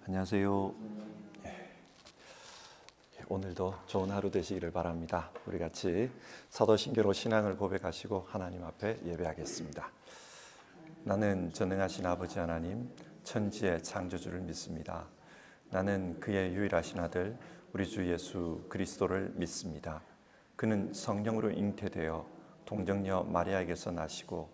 안녕하세요. 오늘도 좋은 하루 되시기를 바랍니다. 우리 같이 사도신교로 신앙을 고백하시고 하나님 앞에 예배하겠습니다. 나는 전능하신 아버지 하나님, 천지의 창조주를 믿습니다. 나는 그의 유일하신 아들 우리 주 예수 그리스도를 믿습니다. 그는 성령으로 잉태되어 동정녀 마리아에게서 나시고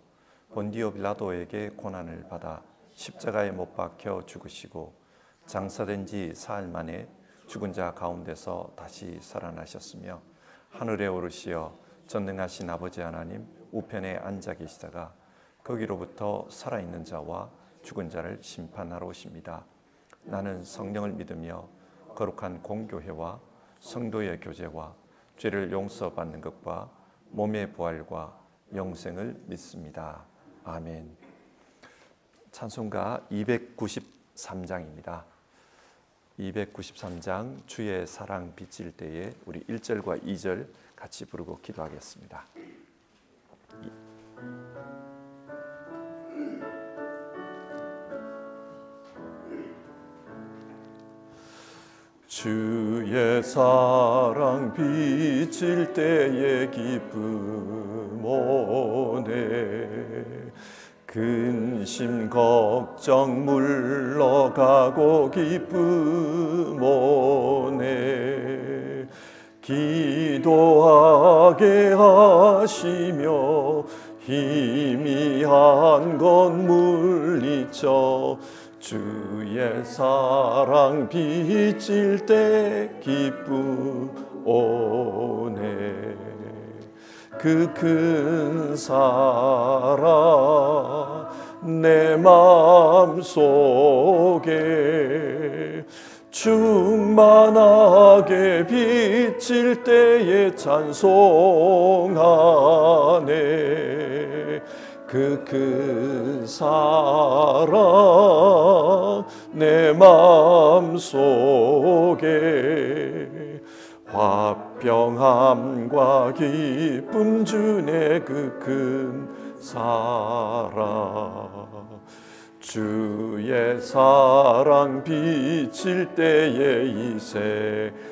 본디오 빌라도에게 고난을 받아 십자가에 못 박혀 죽으시고 장사된 지 사흘 만에 죽은 자 가운데서 다시 살아나셨으며 하늘에 오르시어 전능하신 아버지 하나님 우편에 앉아 계시다가 거기로부터 살아있는 자와 죽은 자를 심판하러 오십니다. 나는 성령을 믿으며 거룩한 공교회와 성도의 교제와 죄를 용서받는 것과 몸의 부활과 영생을 믿습니다. 아멘. 찬송가 293장입니다. 293장 주의 사랑 비칠 때에 우리 1절과 2절 같이 부르고 기도하겠습니다. 주의 사랑 비칠 때에 기쁨 오네 근심 걱정 물러가고 기쁨 오네 기도하게 하시며 희미한 것 물리쳐 주의 사랑 비칠 때 기쁨 오네 그 큰 사랑 내 마음속에 충만하게 비칠 때에 찬송하네 그 큰 사랑 내 마음속에 화평함과 기쁨 주네 그 큰 사랑 주의 사랑 비칠 때에 이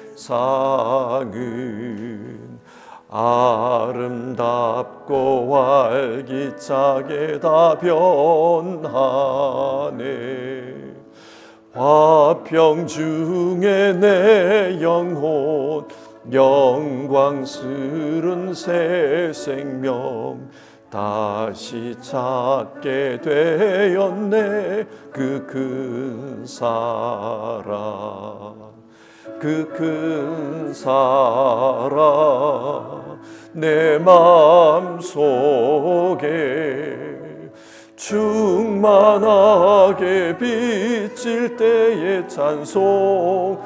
세상은 아름답고 활기차게 다 변하네 화평 중에 내 영혼 영광스런 새 생명 다시 찾게 되었네 그 큰 사랑 그 큰 사랑 내 마음속에 충만하게 비칠 때에 찬송하네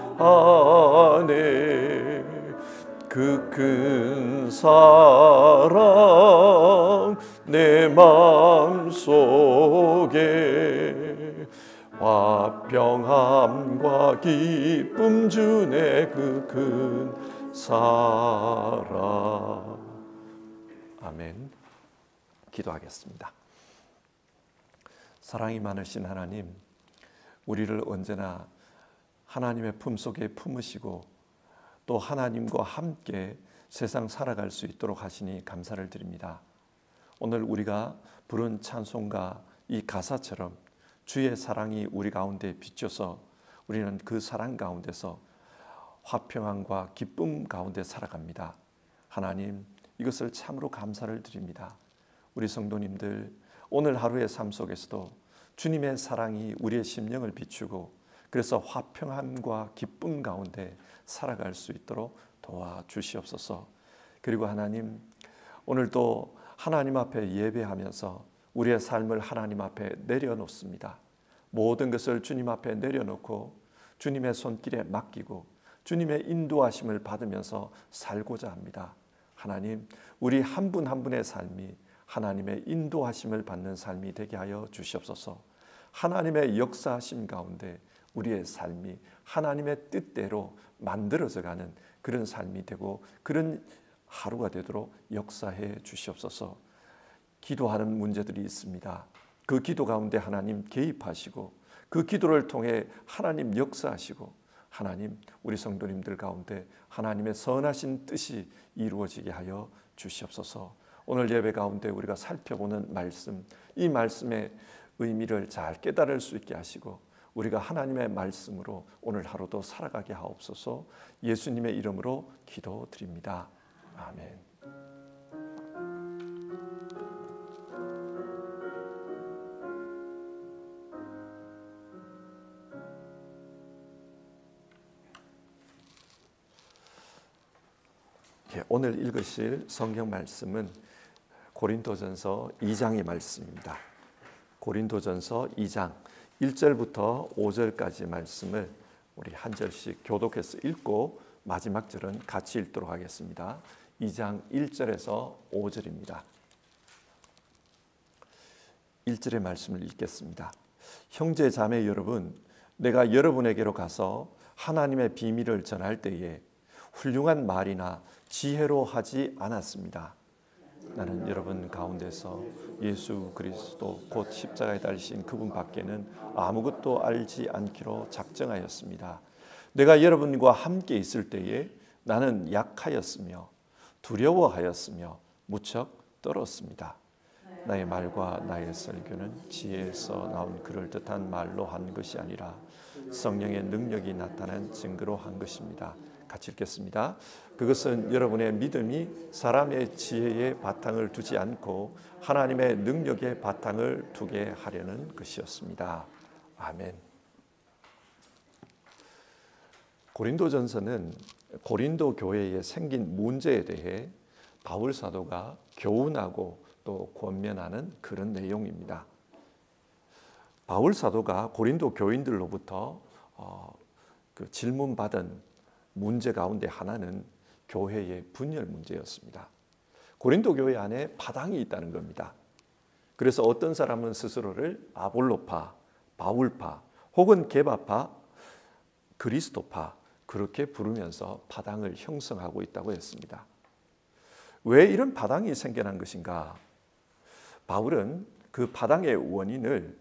그 큰 사랑 내 마음속에 화평함과 기쁨 주네 그 큰 사랑 아멘. 기도하겠습니다. 사랑이 많으신 하나님, 우리를 언제나 하나님의 품속에 품으시고 또 하나님과 함께 세상 살아갈 수 있도록 하시니 감사를 드립니다. 오늘 우리가 부른 찬송가 이 가사처럼 주의 사랑이 우리 가운데 비춰서 우리는 그 사랑 가운데서 화평함과 기쁨 가운데 살아갑니다. 하나님, 이것을 참으로 감사를 드립니다. 우리 성도님들 오늘 하루의 삶 속에서도 주님의 사랑이 우리의 심령을 비추고 그래서 화평함과 기쁨 가운데 살아갈 수 있도록 도와주시옵소서. 그리고 하나님, 오늘도 하나님 앞에 예배하면서 우리의 삶을 하나님 앞에 내려놓습니다. 모든 것을 주님 앞에 내려놓고 주님의 손길에 맡기고 주님의 인도하심을 받으면서 살고자 합니다. 하나님, 우리 한 분 한 분의 삶이 하나님의 인도하심을 받는 삶이 되게 하여 주시옵소서. 하나님의 역사하심 가운데 우리의 삶이 하나님의 뜻대로 만들어져 가는 그런 삶이 되고 그런 하루가 되도록 역사해 주시옵소서. 기도하는 문제들이 있습니다. 그 기도 가운데 하나님 개입하시고 그 기도를 통해 하나님 역사하시고 하나님 우리 성도님들 가운데 하나님의 선하신 뜻이 이루어지게 하여 주시옵소서. 오늘 예배 가운데 우리가 살펴보는 말씀, 이 말씀의 의미를 잘 깨달을 수 있게 하시고 우리가 하나님의 말씀으로 오늘 하루도 살아가게 하옵소서. 예수님의 이름으로 기도드립니다. 아멘. 오늘 읽으실 성경 말씀은 고린도전서 2장의 말씀입니다. 고린도전서 2장 1절부터 5절까지 말씀을 우리 한 절씩 교독해서 읽고 마지막 절은 같이 읽도록 하겠습니다. 2장 1절에서 5절입니다. 1절의 말씀을 읽겠습니다. 형제 자매 여러분, 내가 여러분에게로 가서 하나님의 비밀을 전할 때에 훌륭한 말이나 지혜로 하지 않았습니다. 나는 여러분 가운데서 예수 그리스도 곧 십자가에 달리신 그분 밖에는 아무것도 알지 않기로 작정하였습니다. 내가 여러분과 함께 있을 때에 나는 약하였으며 두려워하였으며 무척 떨었습니다. 나의 말과 나의 설교는 지혜에서 나온 그럴듯한 말로 한 것이 아니라 성령의 능력이 나타난 증거로 한 것입니다. 같이 읽겠습니다. 그것은 여러분의 믿음이 사람의 지혜에 바탕을 두지 않고 하나님의 능력에 바탕을 두게 하려는 것이었습니다. 아멘. 고린도전서는 고린도 교회에 생긴 문제에 대해 바울 사도가 교훈하고 또 권면하는 그런 내용입니다. 바울 사도가 고린도 교인들로부터 질문받은 문제 가운데 하나는 교회의 분열 문제였습니다. 고린도 교회 안에 파당이 있다는 겁니다. 그래서 어떤 사람은 스스로를 아볼로파, 바울파, 혹은 게바파, 그리스도파 그렇게 부르면서 파당을 형성하고 있다고 했습니다. 왜 이런 파당이 생겨난 것인가? 바울은 그 파당의 원인을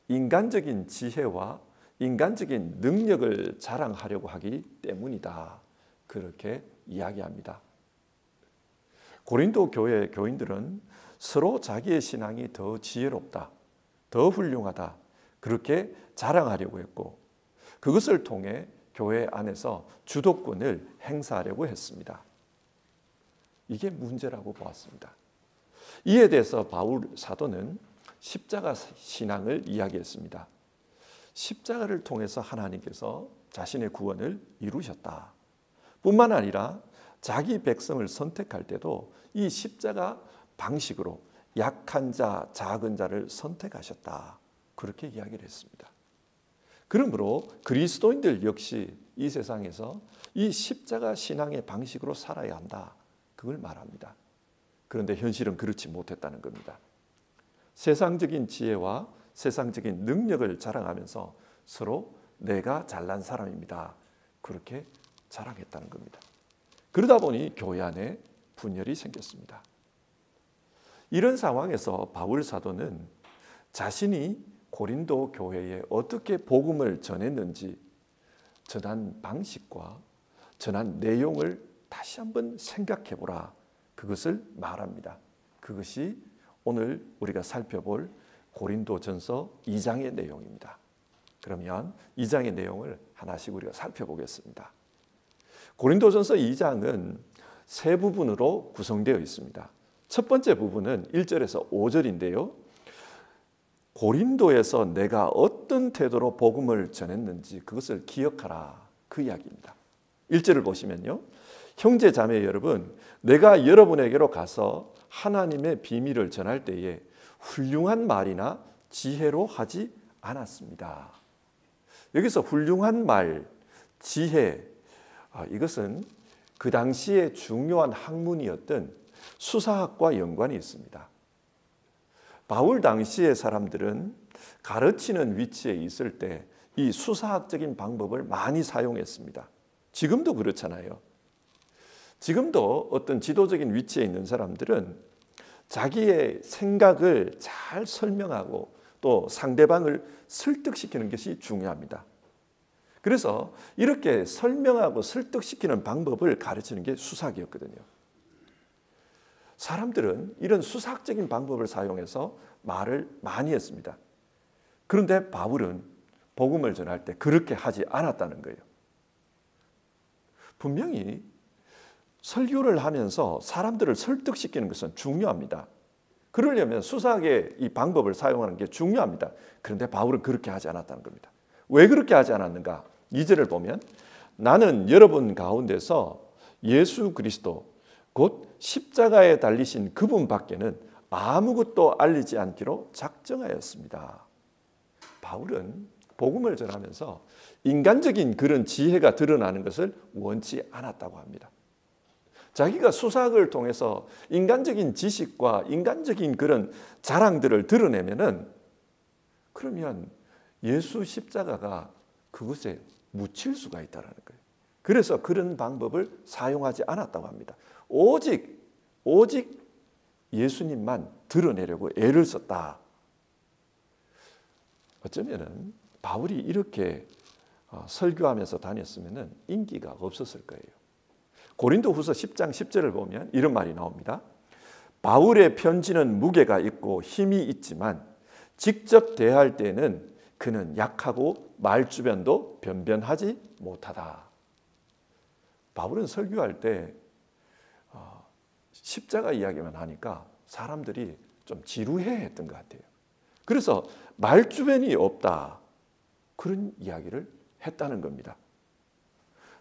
인간적인 지혜와 인간적인 능력을 자랑하려고 하기 때문이다. 그렇게 이야기합니다. 고린도 교회 교인들은 서로 자기의 신앙이 더 지혜롭다, 더 훌륭하다 그렇게 자랑하려고 했고 그것을 통해 교회 안에서 주도권을 행사하려고 했습니다. 이게 문제라고 보았습니다. 이에 대해서 바울 사도는 십자가 신앙을 이야기했습니다. 십자가를 통해서 하나님께서 자신의 구원을 이루셨다. 뿐만 아니라 자기 백성을 선택할 때도 이 십자가 방식으로 약한 자, 작은 자를 선택하셨다. 그렇게 이야기를 했습니다. 그러므로 그리스도인들 역시 이 세상에서 이 십자가 신앙의 방식으로 살아야 한다. 그걸 말합니다. 그런데 현실은 그렇지 못했다는 겁니다. 세상적인 지혜와 세상적인 능력을 자랑하면서 서로 내가 잘난 사람입니다. 그렇게 자랑했다는 겁니다. 그러다 보니 교회 안에 분열이 생겼습니다. 이런 상황에서 바울 사도는 자신이 고린도 교회에 어떻게 복음을 전했는지 전한 방식과 전한 내용을 다시 한번 생각해 보라. 그것을 말합니다. 그것이 오늘 우리가 살펴볼 고린도전서 2장의 내용입니다. 그러면 2장의 내용을 하나씩 우리가 살펴보겠습니다. 고린도전서 2장은 세 부분으로 구성되어 있습니다. 첫 번째 부분은 1절에서 5절인데요. 고린도에서 내가 어떤 태도로 복음을 전했는지 그것을 기억하라. 그 이야기입니다. 1절을 보시면요. 형제 자매 여러분, 내가 여러분에게로 가서 하나님의 비밀을 전할 때에 훌륭한 말이나 지혜로 하지 않았습니다. 여기서 훌륭한 말, 지혜, 이것은 그 당시에 중요한 학문이었던 수사학과 연관이 있습니다. 바울 당시의 사람들은 가르치는 위치에 있을 때 이 수사학적인 방법을 많이 사용했습니다. 지금도 그렇잖아요. 지금도 어떤 지도적인 위치에 있는 사람들은 자기의 생각을 잘 설명하고 또 상대방을 설득시키는 것이 중요합니다. 그래서 이렇게 설명하고 설득시키는 방법을 가르치는 게 수사학이었거든요. 사람들은 이런 수사학적인 방법을 사용해서 말을 많이 했습니다. 그런데 바울은 복음을 전할 때 그렇게 하지 않았다는 거예요. 분명히 설교를 하면서 사람들을 설득시키는 것은 중요합니다. 그러려면 수사학의 이 방법을 사용하는 게 중요합니다. 그런데 바울은 그렇게 하지 않았다는 겁니다. 왜 그렇게 하지 않았는가? 2절을 보면 나는 여러분 가운데서 예수 그리스도 곧 십자가에 달리신 그분 밖에는 아무것도 알리지 않기로 작정하였습니다. 바울은 복음을 전하면서 인간적인 그런 지혜가 드러나는 것을 원치 않았다고 합니다. 자기가 수사학을 통해서 인간적인 지식과 인간적인 그런 자랑들을 드러내면은 그러면 예수 십자가가 그것에 묻힐 수가 있다는 거예요. 그래서 그런 방법을 사용하지 않았다고 합니다. 오직 예수님만 드러내려고 애를 썼다. 어쩌면은 바울이 이렇게 설교하면서 다녔으면은 인기가 없었을 거예요. 고린도후서 10장 10절을 보면 이런 말이 나옵니다. 바울의 편지는 무게가 있고 힘이 있지만 직접 대할 때는 그는 약하고 말주변도 변변하지 못하다. 바울은 설교할 때 십자가 이야기만 하니까 사람들이 좀 지루해했던 것 같아요. 그래서 말주변이 없다. 그런 이야기를 했다는 겁니다.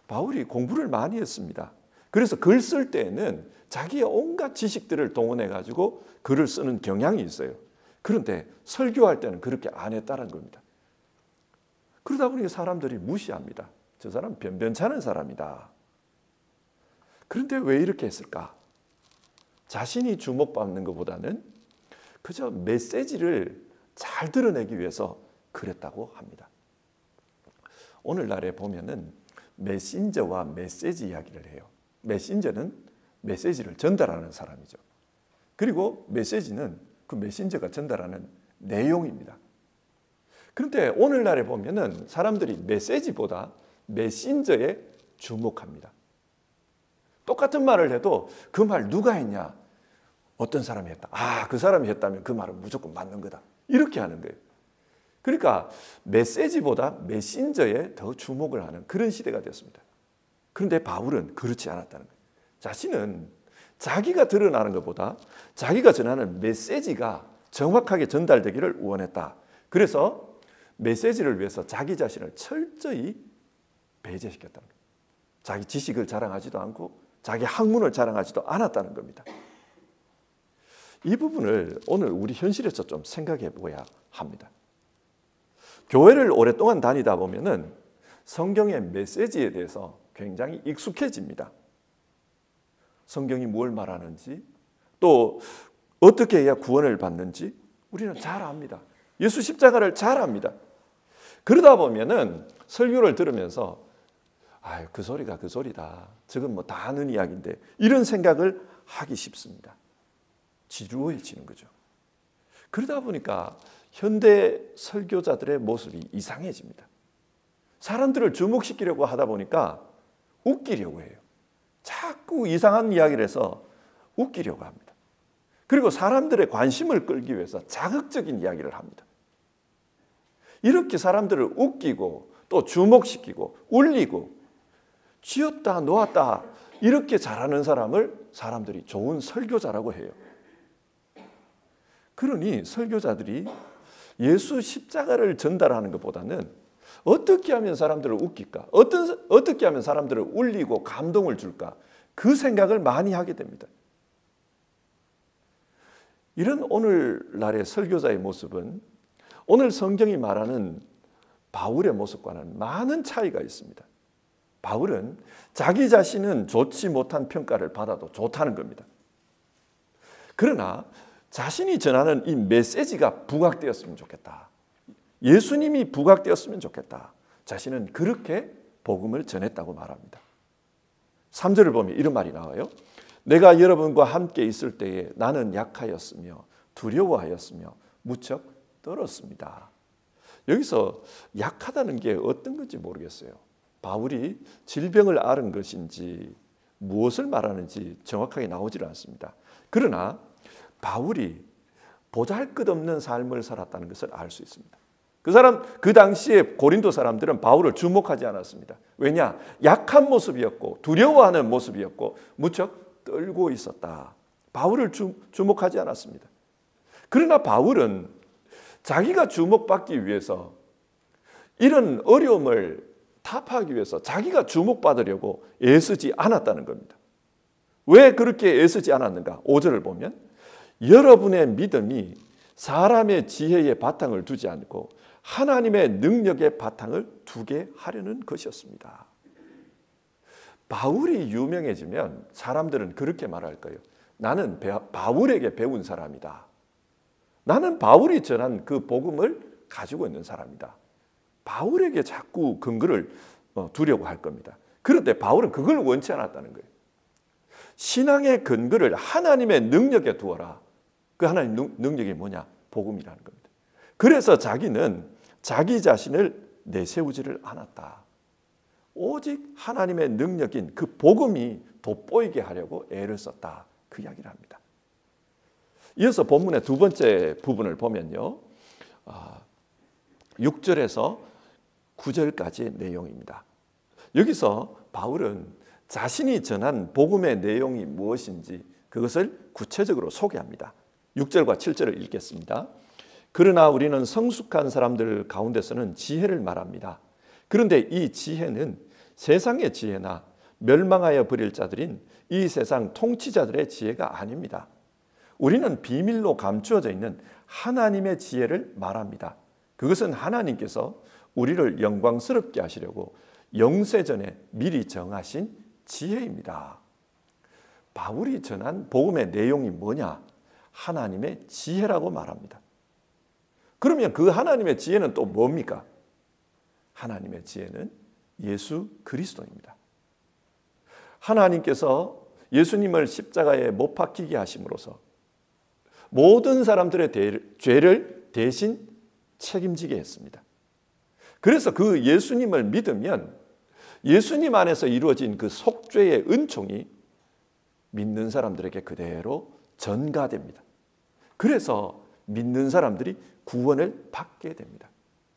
바울이 공부를 많이 했습니다. 그래서 글 쓸 때에는 자기의 온갖 지식들을 동원해 가지고 글을 쓰는 경향이 있어요. 그런데 설교할 때는 그렇게 안 했다는 겁니다. 그러다 보니 사람들이 무시합니다. 저 사람 변변찮은 사람이다. 그런데 왜 이렇게 했을까? 자신이 주목받는 것보다는 그저 메시지를 잘 드러내기 위해서 그랬다고 합니다. 오늘날에 보면은 메신저와 메시지 이야기를 해요. 메신저는 메시지를 전달하는 사람이죠. 그리고 메시지는 그 메신저가 전달하는 내용입니다. 그런데 오늘날에 보면은 사람들이 메시지보다 메신저에 주목합니다. 똑같은 말을 해도 그 말 누가 했냐? 어떤 사람이 했다. 아, 그 사람이 했다면 그 말은 무조건 맞는 거다. 이렇게 하는 거예요. 그러니까 메시지보다 메신저에 더 주목을 하는 그런 시대가 되었습니다. 그런데 바울은 그렇지 않았다는 거예요. 자신은 자기가 드러나는 것보다 자기가 전하는 메시지가 정확하게 전달되기를 원했다. 그래서 메시지를 위해서 자기 자신을 철저히 배제시켰다는 거예요. 자기 지식을 자랑하지도 않고 자기 학문을 자랑하지도 않았다는 겁니다. 이 부분을 오늘 우리 현실에서 좀 생각해 보아야 합니다. 교회를 오랫동안 다니다 보면은 성경의 메시지에 대해서 굉장히 익숙해집니다. 성경이 뭘 말하는지 또 어떻게 해야 구원을 받는지 우리는 잘 압니다. 예수 십자가를 잘 압니다. 그러다 보면은 설교를 들으면서 아유, 그 소리가 그 소리다. 저건 뭐 다 아는 이야기인데 이런 생각을 하기 쉽습니다. 지루해지는 거죠. 그러다 보니까 현대 설교자들의 모습이 이상해집니다. 사람들을 주목시키려고 하다 보니까 웃기려고 해요. 자꾸 이상한 이야기를 해서 웃기려고 합니다. 그리고 사람들의 관심을 끌기 위해서 자극적인 이야기를 합니다. 이렇게 사람들을 웃기고 또 주목시키고 울리고 쥐었다 놓았다 이렇게 잘하는 사람을 사람들이 좋은 설교자라고 해요. 그러니 설교자들이 예수 십자가를 전달하는 것보다는 어떻게 하면 사람들을 웃길까? 어떻게 하면 사람들을 울리고 감동을 줄까? 그 생각을 많이 하게 됩니다. 이런 오늘날의 설교자의 모습은 오늘 성경이 말하는 바울의 모습과는 많은 차이가 있습니다. 바울은 자기 자신은 좋지 못한 평가를 받아도 좋다는 겁니다. 그러나 자신이 전하는 이 메시지가 부각되었으면 좋겠다. 예수님이 부각되었으면 좋겠다. 자신은 그렇게 복음을 전했다고 말합니다. 3절을 보면 이런 말이 나와요. 내가 여러분과 함께 있을 때에 나는 약하였으며 두려워하였으며 무척 떨었습니다. 여기서 약하다는 게 어떤 건지 모르겠어요. 바울이 질병을 앓은 것인지 무엇을 말하는지 정확하게 나오질 않습니다. 그러나 바울이 보잘것없는 삶을 살았다는 것을 알 수 있습니다. 그 당시에 고린도 사람들은 바울을 주목하지 않았습니다. 왜냐? 약한 모습이었고 두려워하는 모습이었고 무척 떨고 있었다. 바울을 주목하지 않았습니다. 그러나 바울은 자기가 주목받기 위해서 이런 어려움을 타파하기 위해서 자기가 주목받으려고 애쓰지 않았다는 겁니다. 왜 그렇게 애쓰지 않았는가? 5절을 보면 여러분의 믿음이 사람의 지혜의 바탕을 두지 않고 하나님의 능력의 바탕을 두게 하려는 것이었습니다. 바울이 유명해지면 사람들은 그렇게 말할 거예요. 나는 바울에게 배운 사람이다. 나는 바울이 전한 그 복음을 가지고 있는 사람이다. 바울에게 자꾸 근거를 두려고 할 겁니다. 그런데 바울은 그걸 원치 않았다는 거예요. 신앙의 근거를 하나님의 능력에 두어라. 그 하나님 능력이 뭐냐? 복음이라는 겁니다. 그래서 자기는 자기 자신을 내세우지를 않았다. 오직 하나님의 능력인 그 복음이 돋보이게 하려고 애를 썼다. 그 이야기를 합니다. 이어서 본문의 두 번째 부분을 보면요. 6절에서 9절까지의 내용입니다. 여기서 바울은 자신이 전한 복음의 내용이 무엇인지 그것을 구체적으로 소개합니다. 6절과 7절을 읽겠습니다. 그러나 우리는 성숙한 사람들 가운데서는 지혜를 말합니다. 그런데 이 지혜는 세상의 지혜나 멸망하여 버릴 자들인 이 세상 통치자들의 지혜가 아닙니다. 우리는 비밀로 감추어져 있는 하나님의 지혜를 말합니다. 그것은 하나님께서 우리를 영광스럽게 하시려고 영세전에 미리 정하신 지혜입니다. 바울이 전한 복음의 내용이 뭐냐? 하나님의 지혜라고 말합니다. 그러면 그 하나님의 지혜는 또 뭡니까? 하나님의 지혜는 예수 그리스도입니다. 하나님께서 예수님을 십자가에 못 박히게 하심으로써 모든 사람들의 죄를 대신 책임지게 했습니다. 그래서 그 예수님을 믿으면 예수님 안에서 이루어진 그 속죄의 은총이 믿는 사람들에게 그대로 전가됩니다. 그래서 믿는 사람들이 구원을 받게 됩니다.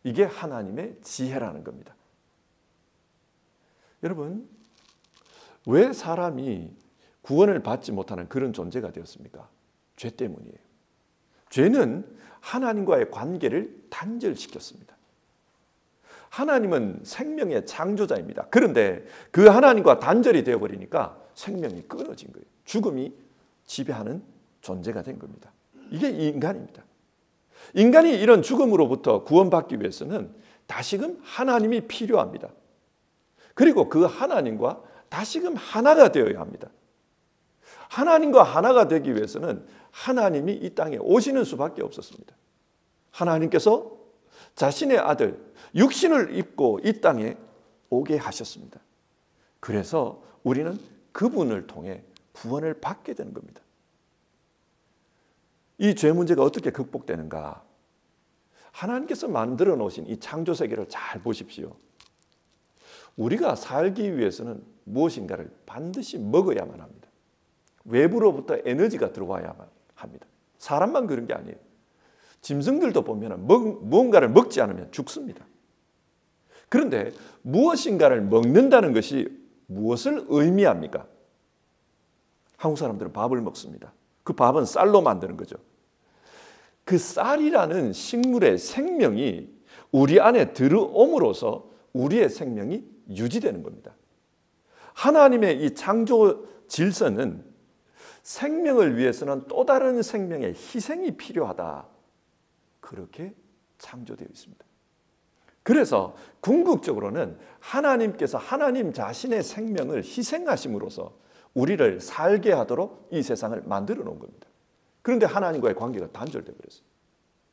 이게 하나님의 지혜라는 겁니다. 여러분, 왜 사람이 구원을 받지 못하는 그런 존재가 되었습니까? 죄 때문이에요. 죄는 하나님과의 관계를 단절시켰습니다. 하나님은 생명의 창조자입니다. 그런데 그 하나님과 단절이 되어버리니까 생명이 끊어진 거예요. 죽음이 지배하는 존재가 된 겁니다. 이게 인간입니다. 인간이 이런 죽음으로부터 구원받기 위해서는 다시금 하나님이 필요합니다. 그리고 그 하나님과 다시금 하나가 되어야 합니다. 하나님과 하나가 되기 위해서는 하나님이 이 땅에 오시는 수밖에 없었습니다. 하나님께서 자신의 아들 육신을 입고 이 땅에 오게 하셨습니다. 그래서 우리는 그분을 통해 구원을 받게 되는 겁니다. 이 죄 문제가 어떻게 극복되는가? 하나님께서 만들어 놓으신 이 창조 세계를 잘 보십시오. 우리가 살기 위해서는 무엇인가를 반드시 먹어야만 합니다. 외부로부터 에너지가 들어와야만 합니다. 사람만 그런 게 아니에요. 짐승들도 보면 무언가를 먹지 않으면 죽습니다. 그런데 무엇인가를 먹는다는 것이 무엇을 의미합니까? 한국 사람들은 밥을 먹습니다. 그 밥은 쌀로 만드는 거죠. 그 쌀이라는 식물의 생명이 우리 안에 들어옴으로써 우리의 생명이 유지되는 겁니다. 하나님의 이 창조 질서는 생명을 위해서는 또 다른 생명의 희생이 필요하다. 그렇게 창조되어 있습니다. 그래서 궁극적으로는 하나님께서 하나님 자신의 생명을 희생하심으로써 우리를 살게 하도록 이 세상을 만들어 놓은 겁니다. 그런데 하나님과의 관계가 단절되어 버렸어요.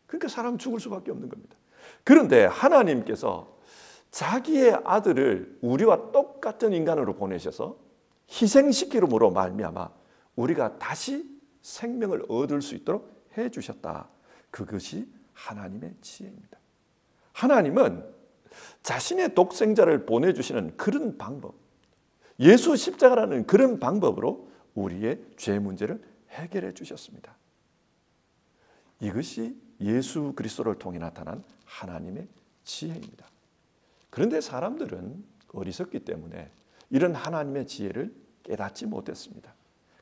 그러니까 사람은 죽을 수밖에 없는 겁니다. 그런데 하나님께서 자기의 아들을 우리와 똑같은 인간으로 보내셔서 희생시킴으로 말미암아 우리가 다시 생명을 얻을 수 있도록 해주셨다. 그것이 하나님의 지혜입니다. 하나님은 자신의 독생자를 보내주시는 그런 방법, 예수 십자가라는 그런 방법으로 우리의 죄 문제를 해결해 주셨습니다. 이것이 예수 그리스도를 통해 나타난 하나님의 지혜입니다. 그런데 사람들은 어리석기 때문에 이런 하나님의 지혜를 깨닫지 못했습니다.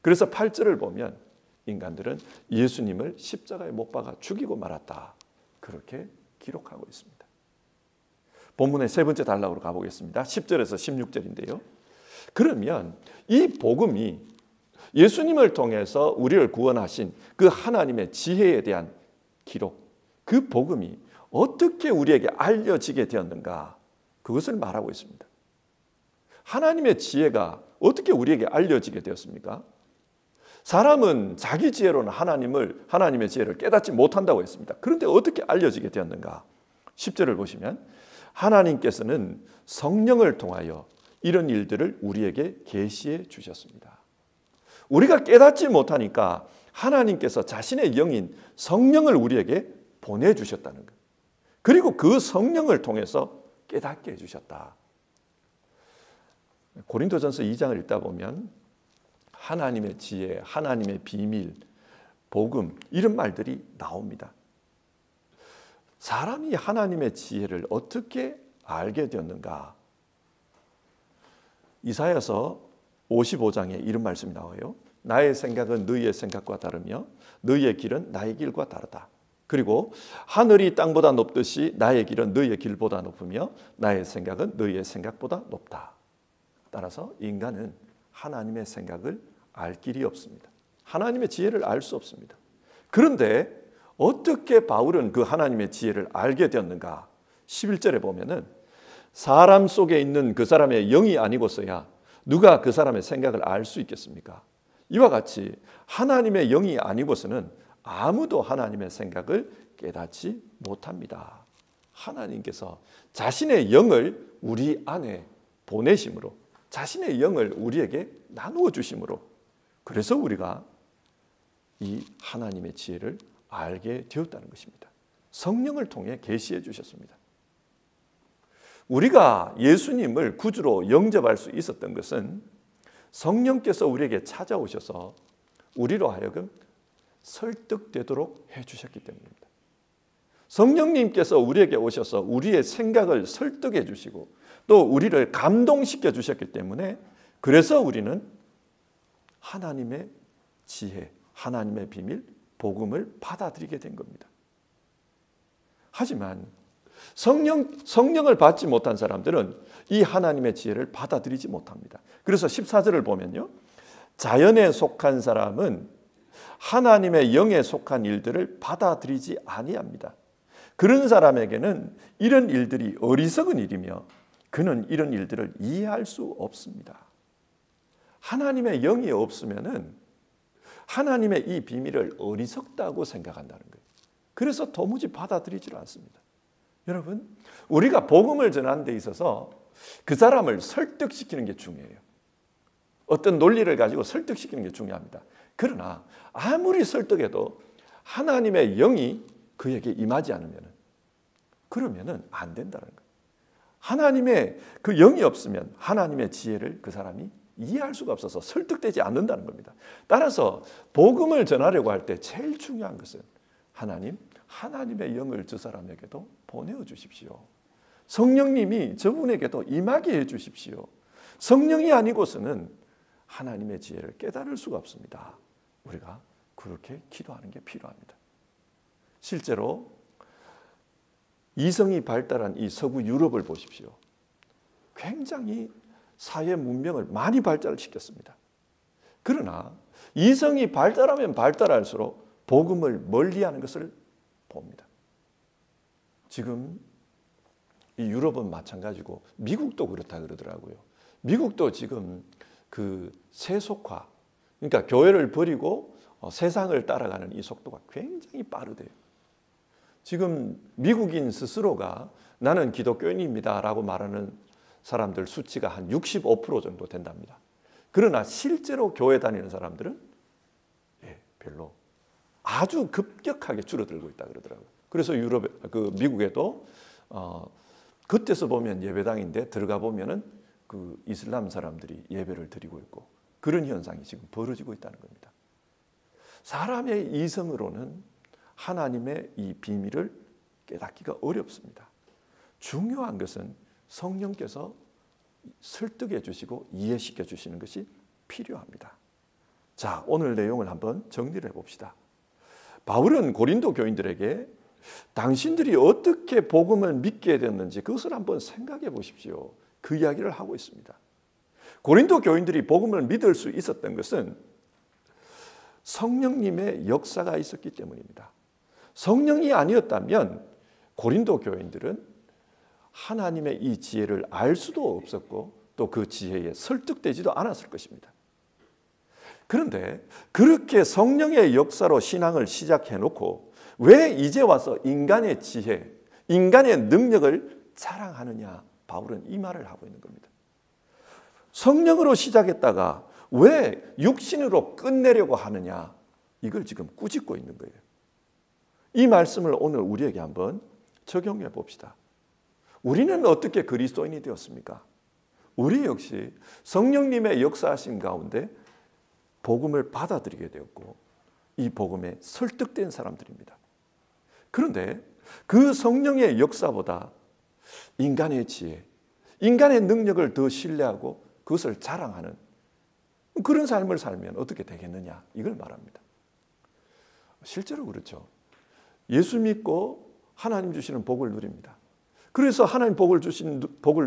그래서 8절을 보면 인간들은 예수님을 십자가에 못 박아 죽이고 말았다, 그렇게 기록하고 있습니다. 본문의 세 번째 단락으로 가보겠습니다. 10절에서 16절인데요. 그러면 이 복음이 예수님을 통해서 우리를 구원하신 그 하나님의 지혜에 대한 기록, 그 복음이 어떻게 우리에게 알려지게 되었는가, 그것을 말하고 있습니다. 하나님의 지혜가 어떻게 우리에게 알려지게 되었습니까? 사람은 자기 지혜로는 하나님의 지혜를 깨닫지 못한다고 했습니다. 그런데 어떻게 알려지게 되었는가? 10절을 보시면 하나님께서는 성령을 통하여 이런 일들을 우리에게 계시해 주셨습니다. 우리가 깨닫지 못하니까 하나님께서 자신의 영인 성령을 우리에게 보내주셨다는 것, 그리고 그 성령을 통해서 깨닫게 해주셨다. 고린도전서 2장을 읽다 보면 하나님의 지혜, 하나님의 비밀, 복음, 이런 말들이 나옵니다. 사람이 하나님의 지혜를 어떻게 알게 되었는가? 이사야서 55장에 이런 말씀이 나와요. 나의 생각은 너희의 생각과 다르며 너희의 길은 나의 길과 다르다. 그리고 하늘이 땅보다 높듯이 나의 길은 너희의 길보다 높으며 나의 생각은 너희의 생각보다 높다. 따라서 인간은 하나님의 생각을 알 길이 없습니다. 하나님의 지혜를 알 수 없습니다. 그런데 어떻게 바울은 그 하나님의 지혜를 알게 되었는가? 11절에 보면은 사람 속에 있는 그 사람의 영이 아니고서야 누가 그 사람의 생각을 알 수 있겠습니까? 이와 같이 하나님의 영이 아니고서는 아무도 하나님의 생각을 깨닫지 못합니다. 하나님께서 자신의 영을 우리 안에 보내심으로, 자신의 영을 우리에게 나누어 주심으로, 그래서 우리가 이 하나님의 지혜를 알게 되었다는 것입니다. 성령을 통해 계시해 주셨습니다. 우리가 예수님을 구주로 영접할 수 있었던 것은 성령께서 우리에게 찾아오셔서 우리로 하여금 설득되도록 해주셨기 때문입니다. 성령님께서 우리에게 오셔서 우리의 생각을 설득해 주시고 또 우리를 감동시켜 주셨기 때문에, 그래서 우리는 하나님의 지혜, 하나님의 비밀, 복음을 받아들이게 된 겁니다. 하지만 성령을 받지 못한 사람들은 이 하나님의 지혜를 받아들이지 못합니다. 그래서 14절을 보면요, 자연에 속한 사람은 하나님의 영에 속한 일들을 받아들이지 아니합니다. 그런 사람에게는 이런 일들이 어리석은 일이며 그는 이런 일들을 이해할 수 없습니다. 하나님의 영이 없으면은 하나님의 이 비밀을 어리석다고 생각한다는 거예요. 그래서 도무지 받아들이지 않습니다. 여러분, 우리가 복음을 전하는 데 있어서 그 사람을 설득시키는 게 중요해요. 어떤 논리를 가지고 설득시키는 게 중요합니다. 그러나 아무리 설득해도 하나님의 영이 그에게 임하지 않으면, 그러면은 안 된다는 거예요. 하나님의 그 영이 없으면 하나님의 지혜를 그 사람이 이해할 수가 없어서 설득되지 않는다는 겁니다. 따라서 복음을 전하려고 할 때 제일 중요한 것은 하나님의 영을 저 사람에게도 보내어 주십시오. 성령님이 저분에게도 임하게 해 주십시오. 성령이 아니고서는 하나님의 지혜를 깨달을 수가 없습니다. 우리가 그렇게 기도하는 게 필요합니다. 실제로 이성이 발달한 이 서구 유럽을 보십시오. 굉장히 사회 문명을 많이 발달시켰습니다. 그러나 이성이 발달하면 발달할수록 복음을 멀리하는 것을 봅니다. 지금 이 유럽은 마찬가지고 미국도 그렇다 그러더라고요. 미국도 지금 그 세속화, 그러니까 교회를 버리고 세상을 따라가는 이 속도가 굉장히 빠르대요. 지금 미국인 스스로가 나는 기독교인입니다라고 말하는 사람들 수치가 한 65% 정도 된답니다. 그러나 실제로 교회 다니는 사람들은 별로 아주 급격하게 줄어들고 있다 그러더라고요. 그래서 미국에도 그때서 보면 예배당인데 들어가 보면은 그 이슬람 사람들이 예배를 드리고 있고 그런 현상이 지금 벌어지고 있다는 겁니다. 사람의 이성으로는 하나님의 이 비밀을 깨닫기가 어렵습니다. 중요한 것은 성령께서 설득해 주시고 이해시켜 주시는 것이 필요합니다. 자, 오늘 내용을 한번 정리를 해봅시다. 바울은 고린도 교인들에게 당신들이 어떻게 복음을 믿게 됐는지 그것을 한번 생각해 보십시오. 그 이야기를 하고 있습니다. 고린도 교인들이 복음을 믿을 수 있었던 것은 성령님의 역사가 있었기 때문입니다. 성령이 아니었다면 고린도 교인들은 하나님의 이 지혜를 알 수도 없었고 또 그 지혜에 설득되지도 않았을 것입니다. 그런데 그렇게 성령의 역사로 신앙을 시작해 놓고 왜 이제 와서 인간의 지혜, 인간의 능력을 자랑하느냐? 바울은 이 말을 하고 있는 겁니다. 성령으로 시작했다가 왜 육신으로 끝내려고 하느냐? 이걸 지금 꾸짖고 있는 거예요. 이 말씀을 오늘 우리에게 한번 적용해 봅시다. 우리는 어떻게 그리스도인이 되었습니까? 우리 역시 성령님의 역사하신 가운데 복음을 받아들이게 되었고 이 복음에 설득된 사람들입니다. 그런데 그 성령의 역사보다 인간의 지혜, 인간의 능력을 더 신뢰하고 그것을 자랑하는 그런 삶을 살면 어떻게 되겠느냐 이걸 말합니다. 실제로 그렇죠. 예수 믿고 하나님 주시는 복을 누립니다. 그래서 하나님 복을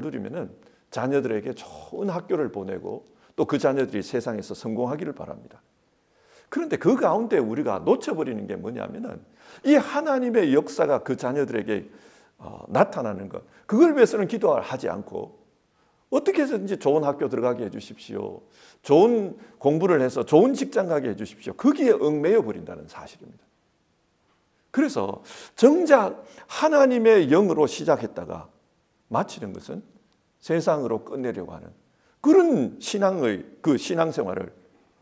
누리면은 자녀들에게 좋은 학교를 보내고 또 그 자녀들이 세상에서 성공하기를 바랍니다. 그런데 그 가운데 우리가 놓쳐버리는 게 뭐냐면은 이 하나님의 역사가 그 자녀들에게 나타나는 것, 그걸 위해서는 기도를 하지 않고 어떻게 해서든지 좋은 학교 들어가게 해주십시오. 좋은 공부를 해서 좋은 직장 가게 해주십시오. 거기에 얽매여 버린다는 사실입니다. 그래서 정작 하나님의 영으로 시작했다가 마치는 것은 세상으로 끝내려고 하는 그런 신앙생활을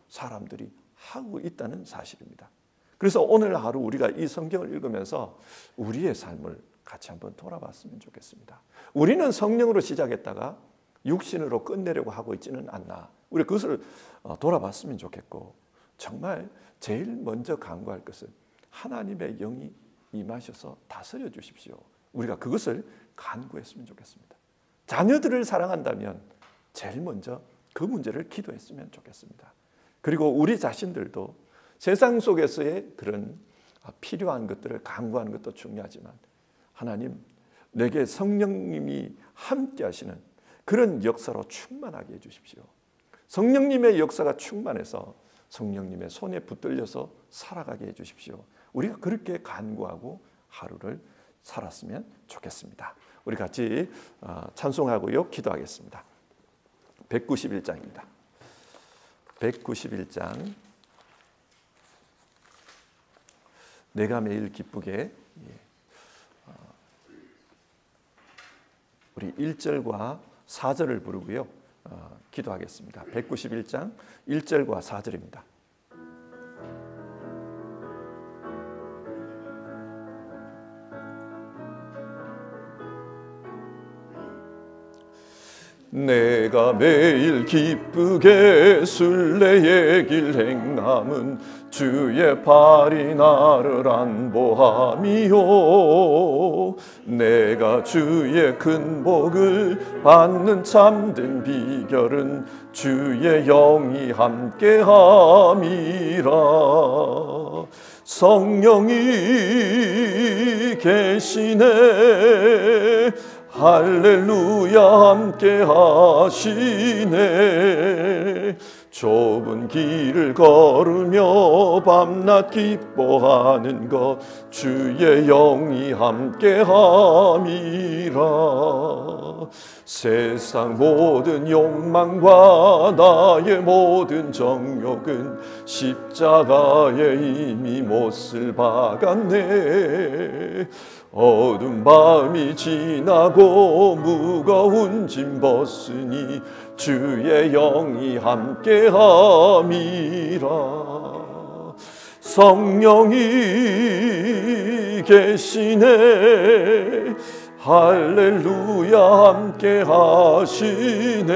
사람들이 하고 있다는 사실입니다. 그래서 오늘 하루 우리가 이 성경을 읽으면서 우리의 삶을 같이 한번 돌아봤으면 좋겠습니다. 우리는 성령으로 시작했다가 육신으로 끝내려고 하고 있지는 않나. 우리 그것을 돌아봤으면 좋겠고 정말 제일 먼저 간구할 것은 하나님의 영이 임하셔서 다스려 주십시오. 우리가 그것을 간구했으면 좋겠습니다. 자녀들을 사랑한다면 제일 먼저 그 문제를 기도했으면 좋겠습니다. 그리고 우리 자신들도 세상 속에서의 그런 필요한 것들을 간구하는 것도 중요하지만 하나님 내게 성령님이 함께 하시는 그런 역사로 충만하게 해주십시오. 성령님의 역사가 충만해서 성령님의 손에 붙들려서 살아가게 해주십시오. 우리가 그렇게 간구하고 하루를 살았으면 좋겠습니다. 우리 같이 찬송하고요 기도하겠습니다. 191장입니다. 191장 내가 매일 기쁘게 우리 1절과 4절을 부르고요 기도하겠습니다. 191장 1절과 4절입니다. 내가 매일 기쁘게 순례의 길 행함은 주의 팔이 나를 안보함이요 내가 주의 큰 복을 받는 참된 비결은 주의 영이 함께함이라 성령이 계시네 할렐루야 함께 하시네 좁은 길을 걸으며 밤낮 기뻐하는 것 주의 영이 함께 함이라 세상 모든 욕망과 나의 모든 정욕은 십자가에 이미 못을 박았네 어두운 밤이 지나고 무거운 짐 벗으니 주의 영이 함께함이라 성령이 계시네. 할렐루야 함께 하시네.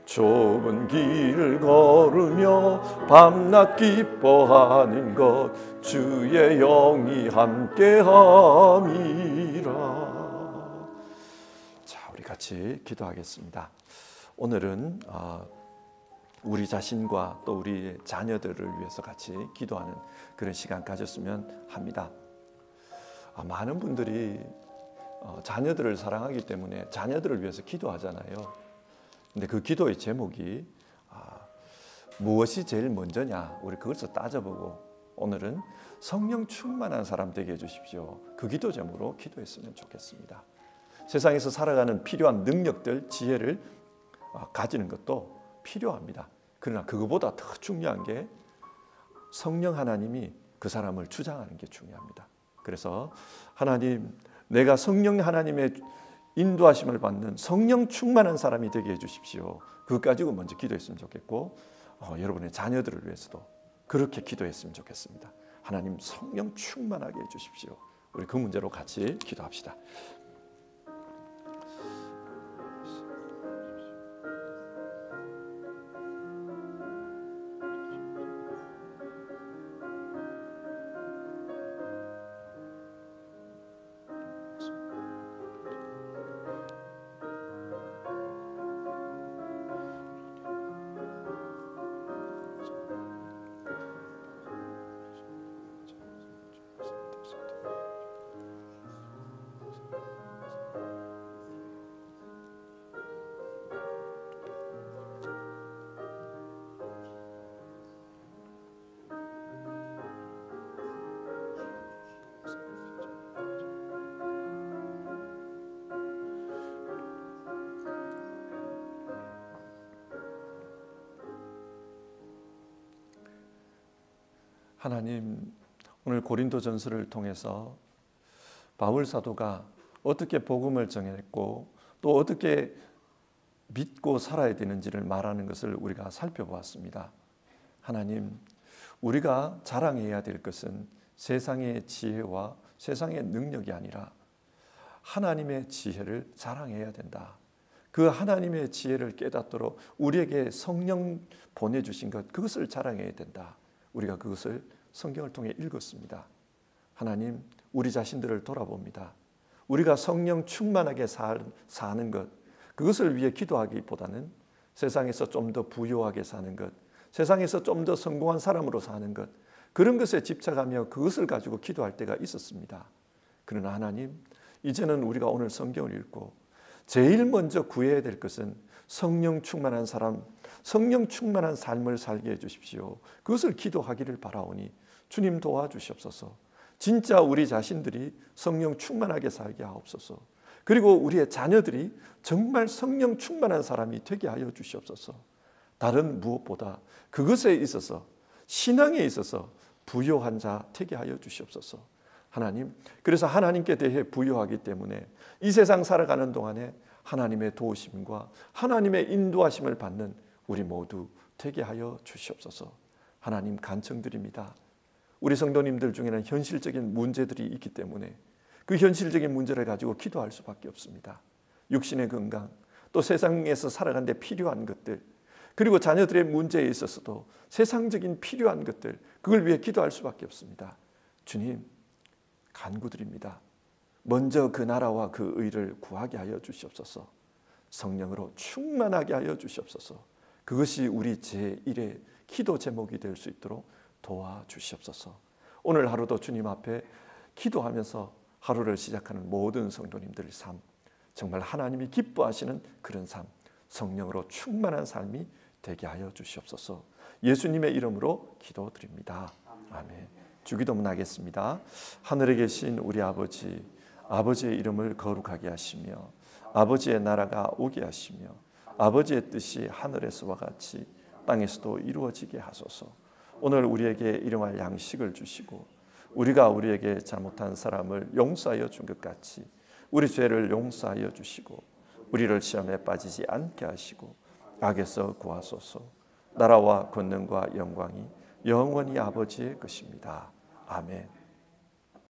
좁은 길을 걸으며 밤낮 기뻐하는 것 주의 영이 함께함이라. 자, 우리 같이 기도하겠습니다. 오늘은 우리 자신과 또 우리 자녀들을 위해서 같이 기도하는 그런 시간 가졌으면 합니다. 많은 분들이 자녀들을 사랑하기 때문에 자녀들을 위해서 기도하잖아요. 근데 그 기도의 제목이 무엇이 제일 먼저냐, 우리 그것을 따져보고 오늘은 성령 충만한 사람 되게 해주십시오. 그 기도 제목으로 기도했으면 좋겠습니다. 세상에서 살아가는 필요한 능력들, 지혜를 가지는 것도 필요합니다. 그러나 그거보다 더 중요한 게 성령 하나님이 그 사람을 주장하는 게 중요합니다. 그래서 하나님, 내가 성령 하나님의 인도하심을 받는 성령 충만한 사람이 되게 해주십시오. 그것 가지고 먼저 기도했으면 좋겠고 여러분의 자녀들을 위해서도 그렇게 기도했으면 좋겠습니다. 하나님, 성령 충만하게 해주십시오. 우리 그 문제로 같이 기도합시다. 하나님, 오늘 고린도전서를 통해서 바울 사도가 어떻게 복음을 전했고 또 어떻게 믿고 살아야 되는지를 말하는 것을 우리가 살펴보았습니다. 하나님, 우리가 자랑해야 될 것은 세상의 지혜와 세상의 능력이 아니라 하나님의 지혜를 자랑해야 된다. 그 하나님의 지혜를 깨닫도록 우리에게 성령 보내주신 것, 그것을 자랑해야 된다. 우리가 그것을 성경을 통해 읽었습니다. 하나님, 우리 자신들을 돌아봅니다. 우리가 성령 충만하게 사는 것, 그것을 위해 기도하기보다는 세상에서 좀 더 부유하게 사는 것, 세상에서 좀 더 성공한 사람으로 사는 것, 그런 것에 집착하며 그것을 가지고 기도할 때가 있었습니다. 그러나 하나님, 이제는 우리가 오늘 성경을 읽고 제일 먼저 구해야 될 것은 성령 충만한 사람, 성령 충만한 삶을 살게 해주십시오. 그것을 기도하기를 바라오니 주님 도와주시옵소서. 진짜 우리 자신들이 성령 충만하게 살게 하옵소서. 그리고 우리의 자녀들이 정말 성령 충만한 사람이 되게 하여 주시옵소서. 다른 무엇보다 그것에 있어서, 신앙에 있어서 부요한 자 되게 하여 주시옵소서. 하나님, 그래서 하나님께 대해 부요하기 때문에 이 세상 살아가는 동안에 하나님의 도우심과 하나님의 인도하심을 받는 우리 모두 되게 하여 주시옵소서. 하나님, 간청드립니다. 우리 성도님들 중에는 현실적인 문제들이 있기 때문에 그 현실적인 문제를 가지고 기도할 수밖에 없습니다. 육신의 건강, 또 세상에서 살아가는 데 필요한 것들, 그리고 자녀들의 문제에 있어서도 세상적인 필요한 것들, 그걸 위해 기도할 수밖에 없습니다. 주님, 간구드립니다. 먼저 그 나라와 그 의를 구하게 하여 주시옵소서. 성령으로 충만하게 하여 주시옵소서. 그것이 우리 제1의 기도 제목이 될 수 있도록 도와주시옵소서. 오늘 하루도 주님 앞에 기도하면서 하루를 시작하는 모든 성도님들의 삶, 정말 하나님이 기뻐하시는 그런 삶, 성령으로 충만한 삶이 되게 하여 주시옵소서. 예수님의 이름으로 기도드립니다. 아멘. 주기도문 하겠습니다. 하늘에 계신 우리 아버지, 아버지의 이름을 거룩하게 하시며 아버지의 나라가 오게 하시며 아버지의 뜻이 하늘에서와 같이 땅에서도 이루어지게 하소서. 오늘 우리에게 일용할 양식을 주시고 우리가 우리에게 잘못한 사람을 용서하여 준 것 같이 우리 죄를 용서하여 주시고 우리를 시험에 빠지지 않게 하시고 악에서 구하소서. 나라와 권능과 영광이 영원히 아버지의 것입니다. 아멘.